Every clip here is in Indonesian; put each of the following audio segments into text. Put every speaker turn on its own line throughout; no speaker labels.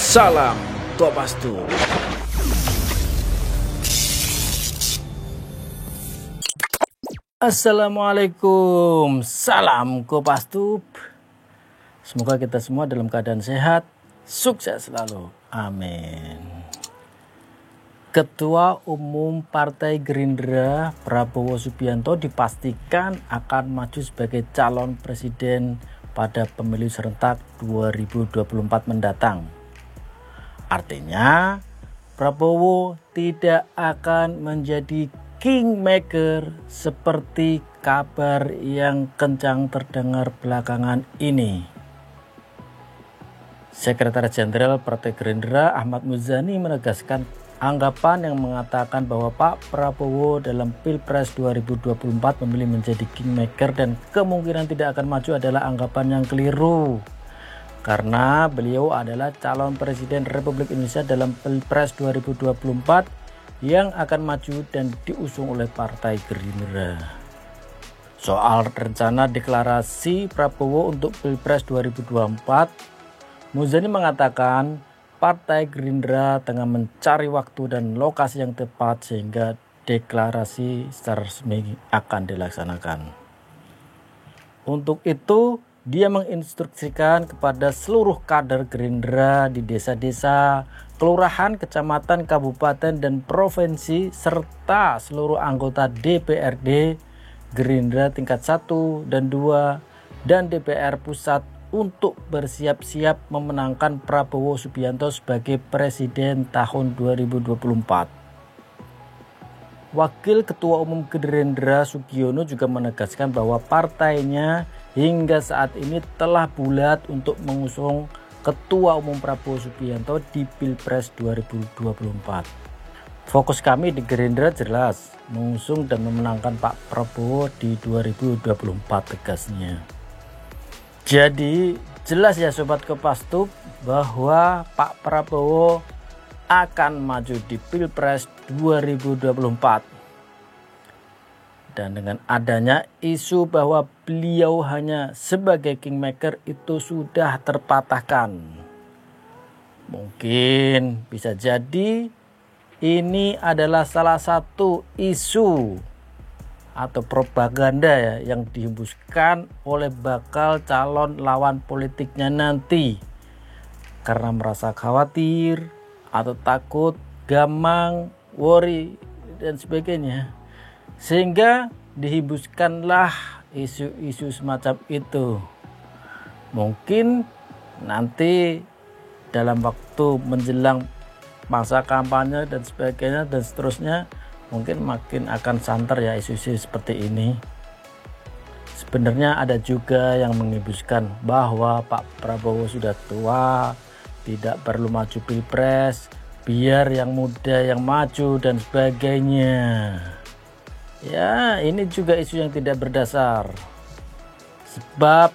Salam Kopastus. Assalamualaikum, salam Kopastus. Semoga kita semua dalam keadaan sehat, sukses selalu. Amin. Ketua Umum Partai Gerindra Prabowo Subianto dipastikan akan maju sebagai calon presiden pada pemilu serentak 2024 mendatang. Artinya, Prabowo tidak akan menjadi kingmaker seperti kabar yang kencang terdengar belakangan ini. Sekretaris Jenderal Partai Gerindra Ahmad Muzani menegaskan anggapan yang mengatakan bahwa Pak Prabowo dalam Pilpres 2024 memilih menjadi kingmaker dan kemungkinan tidak akan maju adalah anggapan yang keliru. Karena beliau adalah calon presiden Republik Indonesia dalam Pilpres 2024 yang akan maju dan diusung oleh Partai Gerindra. Soal rencana deklarasi Prabowo untuk Pilpres 2024, Muzani mengatakan Partai Gerindra tengah mencari waktu dan lokasi yang tepat sehingga deklarasi secara resmi akan dilaksanakan. Untuk itu, dia menginstruksikan kepada seluruh kader Gerindra di desa-desa, kelurahan, kecamatan, kabupaten, dan provinsi, serta seluruh anggota DPRD, Gerindra tingkat 1 dan 2, dan DPR Pusat untuk bersiap-siap memenangkan Prabowo Subianto sebagai Presiden tahun 2024. Wakil Ketua Umum Gerindra Sugiono juga menegaskan bahwa partainya hingga saat ini telah bulat untuk mengusung Ketua Umum Prabowo Subianto di Pilpres 2024. Fokus kami di Gerindra jelas, mengusung dan memenangkan Pak Prabowo di 2024, tegasnya. Jadi jelas ya Sobat Kopastus bahwa Pak Prabowo akan maju di Pilpres 2024. Dan dengan adanya isu bahwa beliau hanya sebagai kingmaker itu sudah terpatahkan. Mungkin bisa jadi ini adalah salah satu isu atau propaganda ya yang dihembuskan oleh bakal calon lawan politiknya nanti karena merasa khawatir atau takut, gamang, worry dan sebagainya, sehingga dihembuskanlah isu-isu semacam itu. Mungkin nanti dalam waktu menjelang masa kampanye dan sebagainya dan seterusnya mungkin makin akan santer ya isu-isu seperti ini. Sebenarnya ada juga yang menghembuskan bahwa Pak Prabowo sudah tua, tidak perlu maju Pilpres, biar yang muda yang maju dan sebagainya. Ya, ini juga isu yang tidak berdasar. Sebab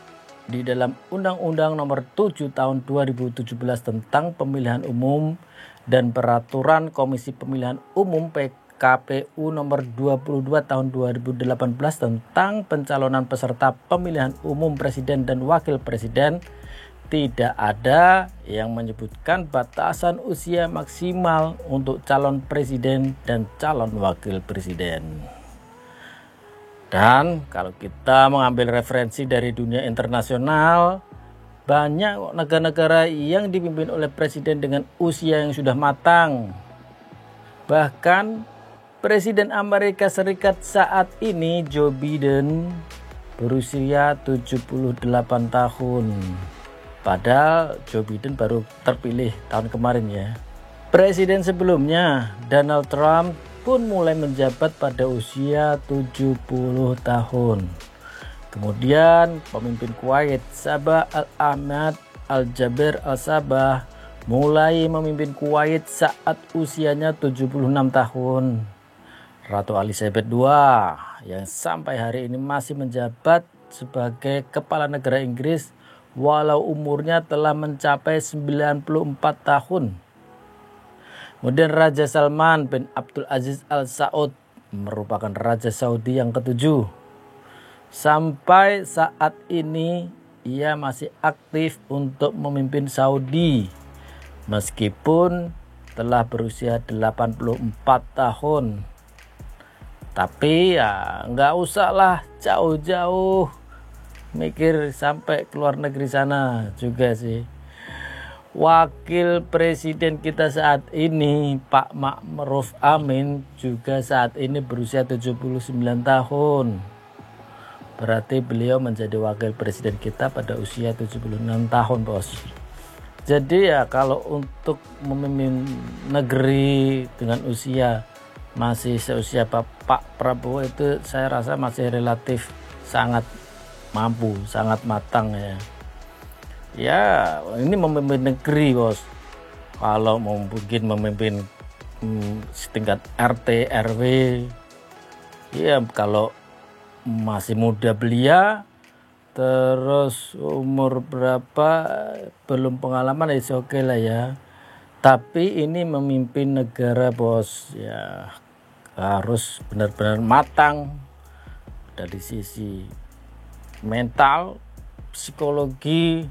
di dalam Undang-Undang Nomor 7 Tahun 2017 tentang Pemilihan Umum dan Peraturan Komisi Pemilihan Umum PKPU Nomor 22 Tahun 2018 tentang pencalonan peserta pemilihan umum presiden dan wakil presiden, tidak ada yang menyebutkan batasan usia maksimal untuk calon presiden dan calon wakil presiden. Dan kalau kita mengambil referensi dari dunia internasional, banyak negara-negara yang dipimpin oleh presiden dengan usia yang sudah matang. Bahkan Presiden Amerika Serikat saat ini Joe Biden berusia 78 tahun. Padahal Joe Biden baru terpilih tahun kemarin ya. Presiden sebelumnya Donald Trump pun mulai menjabat pada usia 70 tahun. Kemudian pemimpin Kuwait Sabah Al-Ahmad Al-Jaber Al-Sabah mulai memimpin Kuwait saat usianya 76 tahun. Ratu Elizabeth II yang sampai hari ini masih menjabat sebagai kepala negara Inggris walau umurnya telah mencapai 94 tahun. Kemudian Raja Salman bin Abdul Aziz Al Saud merupakan Raja Saudi yang ke-7. Sampai saat ini ia masih aktif untuk memimpin Saudi Meskipun telah berusia 84 tahun. Tapi ya nggak usah lah jauh-jauh mikir sampai ke luar negeri sana juga sih. Wakil Presiden kita saat ini Pak Ma'ruf Amin juga saat ini berusia 79 tahun. Berarti beliau menjadi wakil presiden kita pada usia 76 tahun, bos. Jadi ya kalau untuk memimpin negeri dengan usia masih seusia Pak Prabowo itu saya rasa masih relatif sangat mampu, sangat matang ya. Ya ini memimpin negeri, bos. Kalau mungkin memimpin setingkat RT RW, ya kalau masih muda belia, terus umur berapa belum pengalaman ya oke lah ya. Tapi ini memimpin negara, bos, ya harus benar-benar matang dari sisi mental, psikologi,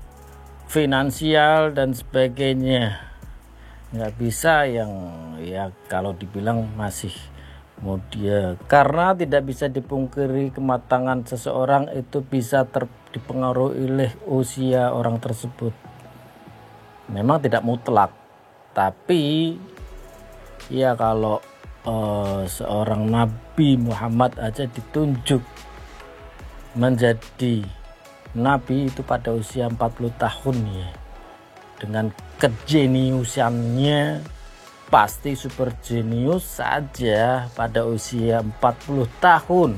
finansial dan sebagainya. Nggak bisa yang ya kalau dibilang masih muda, karena tidak bisa dipungkiri kematangan seseorang itu bisa dipengaruhi oleh usia orang tersebut. Memang tidak mutlak, tapi ya kalau seorang Nabi Muhammad aja ditunjuk menjadi Nabi itu pada usia 40 tahun ya, dengan kejeniusannya pasti super jenius saja pada usia 40 tahun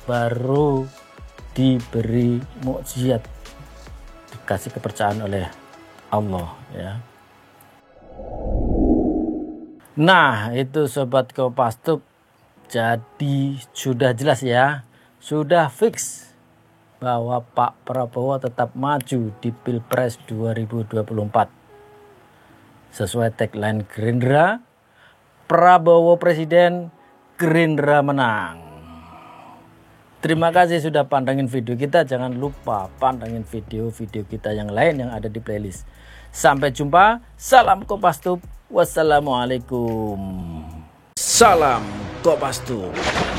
baru diberi mukjizat, dikasih kepercayaan oleh Allah ya. Nah itu sobat Kopastus, jadi sudah jelas ya, sudah fix bahwa Pak Prabowo tetap maju di Pilpres 2024 sesuai tagline Gerindra, Prabowo Presiden, Gerindra menang. Terima kasih sudah pantengin video kita. Jangan lupa pantengin video-video kita yang lain yang ada di playlist. Sampai jumpa. Salam Kopastus. Wassalamualaikum. Salam Kopastus.